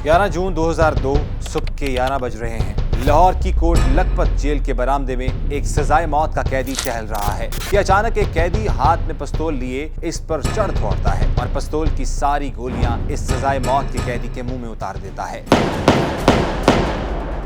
11 जून 2002 सुबह के 11 बज रहे हैं। लाहौर की कोट लखपत जेल के बरामदे में एक सजाए मौत का कैदी टहल रहा है कि अचानक एक कैदी हाथ में पिस्तौल लिए इस पर चढ़ दौड़ता है और पिस्तौल की सारी गोलियां इस सजाए मौत के कैदी के मुंह में उतार देता है।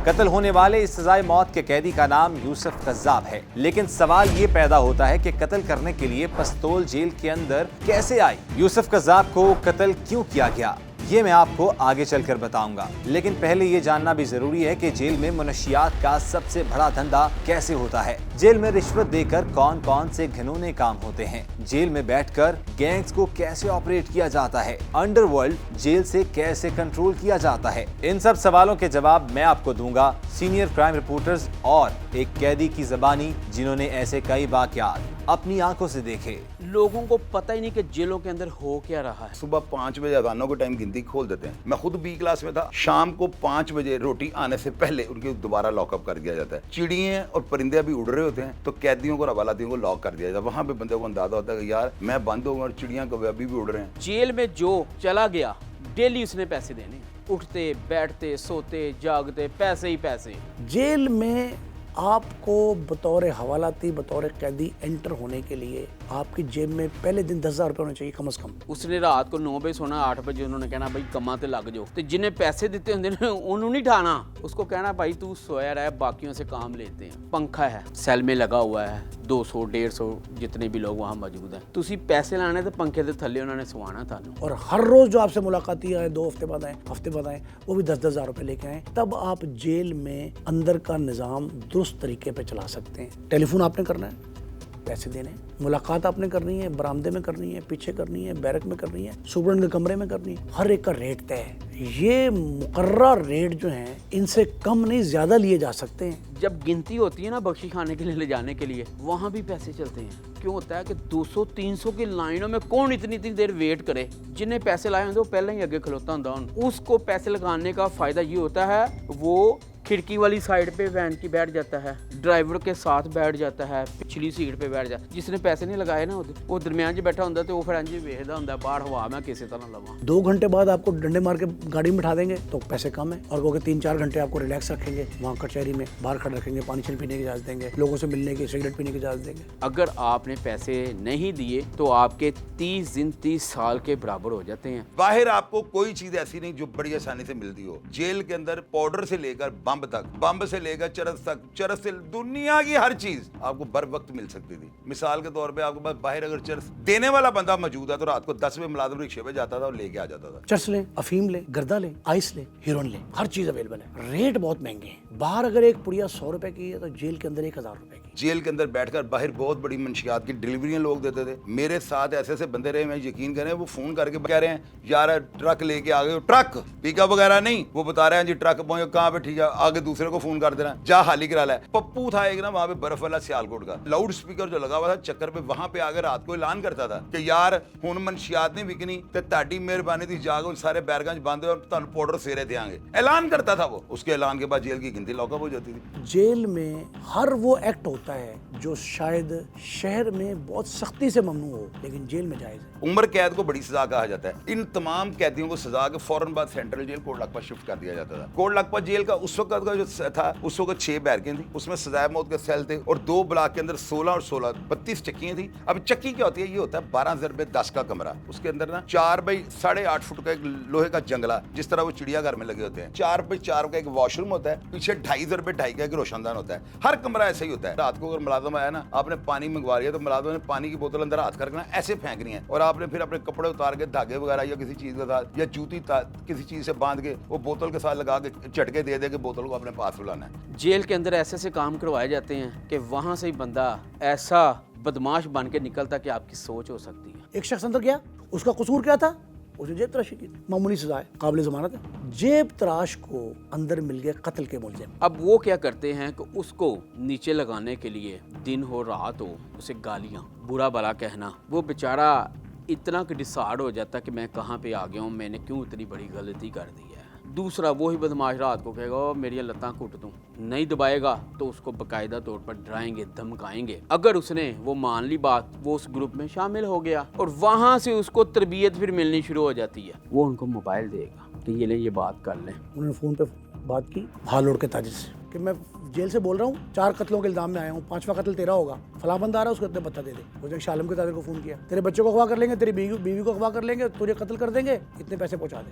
कत्ल होने वाले इस सजाए मौत के कैदी का नाम यूसुफ कज़्ज़ाब है, लेकिन सवाल ये पैदा होता है कि कत्ल करने के लिए पिस्तौल जेल के अंदर कैसे आई? यूसुफ कज़्ज़ाब को कत्ल क्यों किया गया, ये मैं आपको आगे चलकर बताऊंगा। लेकिन पहले ये जानना भी जरूरी है कि जेल में मनशियात का सबसे बड़ा धंधा कैसे होता है। जेल में रिश्वत देकर कौन कौन से घिनौने काम होते हैं, जेल में बैठकर गैंग्स को कैसे ऑपरेट किया जाता है, अंडरवर्ल्ड जेल से कैसे कंट्रोल किया जाता है, इन सब सवालों के जवाब मैं आपको दूंगा सीनियर क्राइम रिपोर्टर्स और एक कैदी की ज़बानी जिन्होंने ऐसे कई वाक़यात अपनी आंखों से देखे। लोगों को पता ही नहीं कि जेलों के अंदर हो क्या रहा है। सुबह 5 बजे अजानों के टाइम गिनती खोल देते हैं। मैं खुद बी क्लास में था। शाम को 5 बजे रोटी आने से पहले उनके दोबारा लॉकअप कर दिया जाता है। चिड़ियाँ और परिंदे भी उड़ रहे होते हैं तो कैदियों को और हवालातियों को लॉक कर दिया जाता है। वहाँ पे बंदे को अंदाजा होता है कि यार मैं बंद होगा और चिड़ियाँ कभी अभी भी उड़ रहे हैं। जेल में जो चला गया डेली उसने पैसे देने, उठते बैठते सोते जागते पैसे ही पैसे। जेल में आपको बतौर हवालाती बतौर कैदी एंटर होने के लिए आपकी जेब में पहले दिन 10,000 रुपये होने चाहिए कम से कम। उसने रात को 9 बजे सोना, 8 बजे उन्होंने कहना भाई कमा ते लग जाओ, तो जिन्हें पैसे देते होंगे ना उन्होंने नहीं ठाना, उसको कहना भाई तू सोया रहा है, बाकियों से काम लेते हैं। पंखा है, सेल में लगा हुआ है, 200 150 जितने भी लोग वहाँ मौजूद हैं, तुसी पैसे लाने तो पंखे के थल्ले उन्होंने सवाना था। और हर रोज जो आपसे मुलाकाती आए, 2 हफ्ते बाद आए, हफ्ते बाद आए, वो भी 10,000 रुपये लेके आए। तब आप जेल में अंदर का निज़ाम दुरुस्त तरीके पे चला सकते हैं। टेलीफोन आपने करना है, पैसे देने, मुलाकात आपने करनी है, बरामदे में करनी है, पीछे करनी है, बैरक में करनी है, सुपरडेंट के कमरे में करनी है, हर एक का रेट तय है। ये मुकर्रर रेट जो हैं इनसे कम नहीं ज़्यादा लिए जा सकते हैं। जब गिनती होती है ना बख्शी खाने के लिए ले जाने के लिए, वहाँ भी पैसे चलते हैं। क्यों होता है कि 200-300 की लाइनों में कौन इतनी देर वेट करे? जिन्हें पैसे लाए होंगे वो पहले ही आगे खलोता होता है। उसको पैसे लगाने का फ़ायदा ये होता है वो खिड़की वाली साइड पे वैन की बैठ जाता है, ड्राइवर के साथ बैठ जाता है, पिछली सीट पे बैठ जाता है। जिसने पैसे नहीं लगाए ना वो दरमियान च बैठा होता है, तो वो फिर इंज वेखदा होंदा बाहर हवा मैं किसी तरह लवां। 2 घंटे बाद आपको डंडे मार के गाड़ी में बिठा देंगे तो पैसे कम है, और कहोगे 3-4 घंटे आपको रिलैक्स रखेंगे, वहाँ कचहरी में बाहर खड़े रखेंगे, पानी छीन पीने की इजाज़त देंगे, लोगों से मिलने की, सिगरेट पीने की इजाज़त देंगे। अगर आपने पैसे नहीं दिए तो आपके 30 दिन 30 साल के बराबर हो जाते हैं। बाहर आपको कोई चीज ऐसी नहीं जो बड़ी आसानी से मिलती हो। जेल के अंदर पाउडर से लेकर बम तक, बम से लेकर चरस तक, चरस से दुनिया की हर चीज आपको बर वक्त मिल सकती थी। मिसाल के तौर पे आपके पास बाहर अगर चरस देने वाला बंदा मौजूद है तो रात को 10 बजे मुलाजिम रिक्शे पे जाता था और लेके आ जाता था। चरस ले, अफीम ले, गर्दा ले, आइस ले, हीरोइन ले, हर चीज अवेलेबल है। रेट बहुत महंगे हैं। बाहर अगर एक पुड़िया 100 रुपए की है तो जेल के अंदर 1,000 रुपए की। जेल के अंदर बैठकर बाहर बहुत बड़ी मंशियात की डिलीवरियां लोग देते थे। मेरे साथ ऐसे ऐसे बंदे रहे, मैं यकीन करें, वो फोन करके कह रहे हैं यार ट्रक लेके आ गए, ट्रक पिकअप वगैरह नहीं, वो बता रहे हैं जी ट्रक पहुंचे कहाँ पे, ठीक है, आगे दूसरे को फोन कर देना, जा हाली करा ला। पप्पू था एक ना वहाँ पे बर्फ वाला सियालकोट का, लाउड स्पीकर जो लगा हुआ था चक्कर पे, वहां पे आकर रात को ऐलान करता था कि यार हुण मनशियात नहीं विकनी ते ताड़ी मेहरबानी थी, जागो सारे बैरगंज बंद और तुहानू पाउडर सेरे देंगे, ऐलान करता था वो। उसके ऐलान के बाद जेल की गिनती लॉकअप हो जाती थी। जेल में हर वो एक्ट होता है जो शायद शहर में बहुत सख्ती से ममनू हो, लेकिन जेल में जायज है। उम्र कैद को बड़ी सजा कहा जाता है। इन तमाम कैदियों को सजा के फौरन बाद central jail Kot Lakhpat shift कर दिया जाता था। कोट लखपत जेल का उस वक्त का जो था, उस वक्त 6 बैरकें थी, उसमें सजाए मौत के सेल थे और 2 ब्लॉक के अंदर 16 और 16 32 चक्कियां थी। अब चक्की क्या होती है? ये होता है 12x10 का कमरा, उसके अंदर ना 4 बाई 8.5 फुट का एक लोहे का जंगला, जिस तरह वो चिड़ियाघर में लगे होते हैं। 4 बाई 4 का एक वॉशरूम होता है, पीछे 2.5 बाई 2.5 का एक रोशनदान होता है। हर कमरा ऐसा ही होता है। रात को अगर मुलाजिम आया ना, आपने पानी मंगवा लिया तो मुलाजिम ने पानी की बोतल अंदर हाथ करके ना ऐसे फेंकनी है, और आपने फिर अपने कपड़े उतार के धागे वगैरह या किसी चीज के साथ या जूती किसी चीज से बांध के वो बोतल के साथ लगा के झटके दे दे के बोतल को अपने पास बुलाना है। जेल के अंदर ऐसे ऐसे काम करवाए जाते हैं कि वहां से ही बंदा ऐसा बदमाश बन के निकलता कि आपकी सोच हो सकती है। एक शख्स अंदर गया, उसका कसूर क्या था? उसने जेब तराशी की, मामूली सजा है, काबिल जमानत है। जेब तराश को अंदर मिल गए कत्ल के मुलजिम। अब वो क्या करते हैं कि उसको नीचे लगाने के लिए दिन हो रात हो उसे गालियां बुरा भला कहना, वो बेचारा इतना कि डिसार्ड हो जाता कि मैं कहाँ पे आ गया हूँ, मैंने क्यों इतनी बड़ी गलती कर दी है। दूसरा वही बदमाश रात को कहेगा "ओ, मेरी लत्तां कूट दूं", नहीं दबाएगा तो उसको बाकायदा तौर पर डराएंगे, धमकाएंगे। अगर उसने वो मान ली बात, वो उस ग्रुप में शामिल हो गया और वहाँ से उसको तरबियत फिर मिलनी शुरू हो जाती है। वो उनको मोबाइल देगा कि ये ले, ये बात कर लें। उन्होंने फ़ोन पे बात की भालोड़ के ताजिर से कि मैं जेल से बोल रहा हूँ, 4 कत्लों के इल्जाम में आया हूँ, 5वां कत्ल तेरा होगा, फला बंदा आ रहा है, उसको इतने पत्ता दे दे। उसने शालम के ताजिर को फ़ोन किया, तेरे बच्चों को अगवा कर लेंगे, तेरी बीवी को अगवा कर लेंगे, तुझे कत्ल कर देंगे, इतने पैसे पहुँचा दे।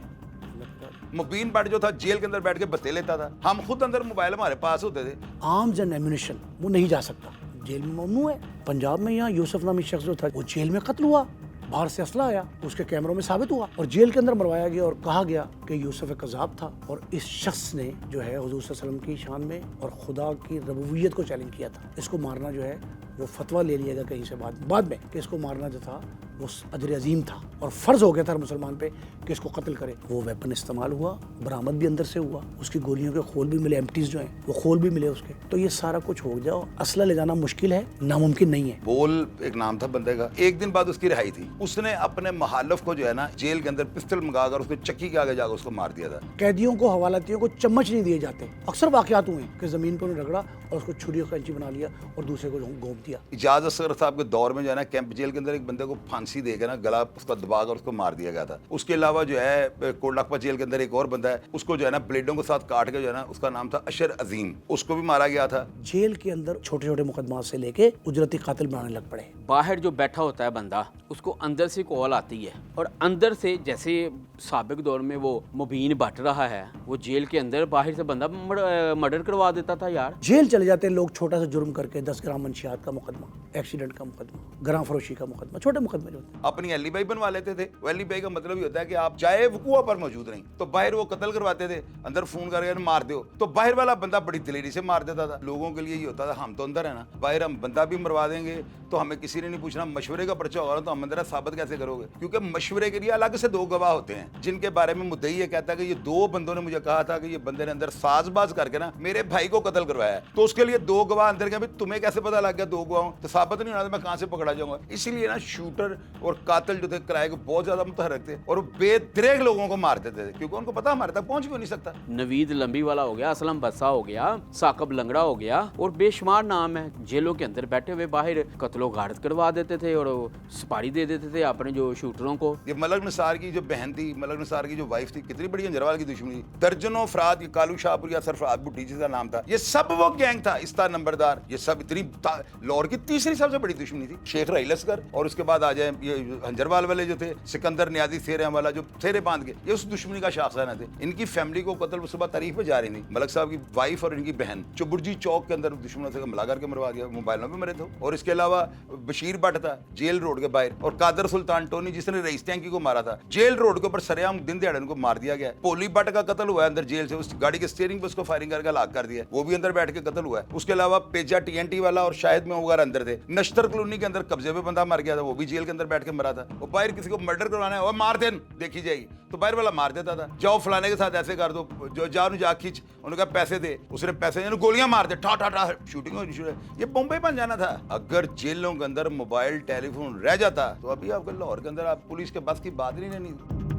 मुबीन भट्ट जो था जेल के अंदर बैठ के बत्ते लेता था, हम खुद अंदर मोबाइल हमारे पास होते थे। आर्म्स एंड एम्यूनिशन वो नहीं जा सकता, जेल में ममनू है। पंजाब में यहाँ यूसुफ नामी शख्स जो था वो जेल में कत्ल हुआ, बाहर से असला आया, उसके कैमरों में साबित हुआ और जेल के अंदर मरवाया गया और कहा गया कि यूसुफ एक कज़ाब था। और इस शख्स ने जो है हुजूर सल्लल्लाहु अलैहि वसल्लम की शान में और खुदा की रबूबियत को चैलेंज किया था। इसको मारना जो है वो फतवा ले लिया गया कहीं से बाद में कि इसको मारना जो था वो अजर अजीम था और फ़र्ज़ हो गया था हर मुसलमान पे कि इसको कत्ल करे। वो वेपन इस्तेमाल हुआ, बरामद भी अंदर से हुआ, उसकी गोलियों के खोल भी मिले, एम्प्टीज़ जो हैं वो खोल भी मिले उसके। तो ये सारा कुछ हो जाओ, असला ले जाना मुश्किल है, नामुमकिन नहीं है। बोल एक नाम था बंदे का, एक दिन बाद उसकी रिहाई थी। उसने अपने मुखालिफ को जो है ना जेल के अंदर पिस्टल मंगाकर उसको चक्की के आगे जाकर उसको मार दिया था। कैदियों को, हवालातियों को चम्मच नहीं दिए जाते। अक्सर वाक़यात हुए कि ज़मीन पर उन्हें रगड़ा और उसको छुरी और कैंची बना लिया और दूसरे को घोंप दिया। इजाज़ असगर साहब के दौर में जो है ना कैंप जेल के अंदर एक बंदे को फांसी देकर ना गला उसका दबाकर उसको मार दिया गया था। उसके अलावा जो है कोटलाखपा जेल के अंदर एक और बंदा है, उसको जो है ना ब्लेडों के साथ काट के जो है ना, उसका नाम था अशर अजीम, उसको भी मारा गया था। जेल के अंदर छोटे छोटे मुकदमा से लेके उजरती कातिल बनाने लग पड़े। बाहर जो बैठा होता है बंदा, उसको अंदर से कॉल आती है और अंदर से, जैसे साबिक दौर में वो मुबीन भट्ट रहा है, वो जेल के अंदर बाहर से बंदा मर्डर करवा देता था यार। जेल चले जाते हैं लोग छोटा सा जुर्म करके, 10 ग्राम मंशियात का मुकदमा, एक्सीडेंट का मुकदमा, ग्राम फरोशी का मुकदमा, छोटे मुकदमे जो होते हैं। अपनी एलिबाई बनवा लेते थे। वो एलिबाई का मतलब ये होता है कि आप चाहे वकूआ पर मौजूद नहीं तो बाहर वो कत्ल करवाते थे, अंदर फोन करके मार दो, तो बाहर वाला बंदा बड़ी दिलेरी से मार देता था। लोगों के लिए ये होता था हम तो अंदर है ना, बाहर हम बंदा भी मरवा देंगे तो हमें किसी ने नहीं पूछना, मशवरे का पर्चा होगा तो हम अंदर साबित कैसे करोगे? क्योंकि मशवरे के लिए अलग से 2 गवाह होते हैं जिनके बारे में मुद्दई ये कहता है कि ये 2 बंदों ने मुझे कहा था कि ये बंदे ने अंदर साजबाज करके ना मेरे भाई को कत्ल करवाया, तो उसके लिए 2 गवाह अंदर के। तुम्हें कैसे पता लग गया 2 गवाहों? तो साबित नहीं होना तो मैं कहां से पकड़ा जाऊंगा? इसलिए ना शूटर और कातिल जो थे किराए को बहुत ज्यादा मुतहरक थे और बेदरेग लोगों को मार देते थे क्योंकि उनको पता हमारे तक पहुंच भी नहीं सकता। नवीद लंबी वाला हो गया, असलम बस्सा हो गया, साकब लंगड़ा हो गया और बेशुमार नाम है। जेलों के अंदर बैठे हुए बाहर कत्लो गारत करवा देते थे और सुपारी दे देते थे अपने जो शूटरों को। ये मलक निसार की जो बहन थी, मलक निसार की जो वाइफ थी, कितनी बड़ी अंजरवाल की दुश्मनी। दर्जनों अफराद, ये कालू शाहपुर या सरफराज भुट्टी जिसका नाम था, ये सब वो गैंग था, इस्ता नंबरदार, ये सब इतनी लाहौर की तीसरी सबसे बड़ी दुश्मनी थी। शेख रहील असगर और उसके बाद आ जाए ये अंजरवाल वाले जो थे, सिकंदर नियाजी सेरे वाला जो सेरे बांध के, ये उस दुश्मनी का शाखसाना थे। इनकी फैमिली को कत्ल सुबह तारीख पे जा रही थी, मलक साहब की वाइफ और इनकी बहन चुबुर्जी चौक के अंदर दुश्मनों से हमला करके मरवा दिया, मोबाइलों पे मरे थे। और इसके अलावा बशीर भट्ट था जेल रोड के बाहर, और कादर सुल्तान टोनी जिसने रईस टैंकी को मारा था, जेल रोड के ऊपर सरेआम दिन दिहाड़े उनको मार दिया गया। पोली भट्ट का कत्ल हुआ है अंदर जेल से, उस गाड़ी के स्टीयरिंग पे उसको फायरिंग करके हलाक कर दिया, वो भी अंदर बैठ के कत्ल हुआ है। उसके अलावा पेजा TNT वाला और शाहिद में वगैरह अंदर थे। नश्तर कॉलोनी के अंदर कब्जे पे बंदा मर गया था, वो भी जेल के अंदर बैठ के मरा था। वो बाहर किसी को मर्डर करवाना है और मार देन देखी जाएगी तो बाहर वाला मार देता था। जाओ फलाने के साथ ऐसे कर दो, जो जाओ जा खींच, उन्होंने कहा पैसे दे, उसने पैसे गोलियां मार दे, ठा ठा ठा शूटिंग होनी शुरू। ये बॉम्बे बन जाना था। अगर जेलों के अंदर मोबाइल टेलीफोन रह जाता तो अभी आपके लाहौर के अंदर आप पुलिस के बस की बात नहीं रहनी।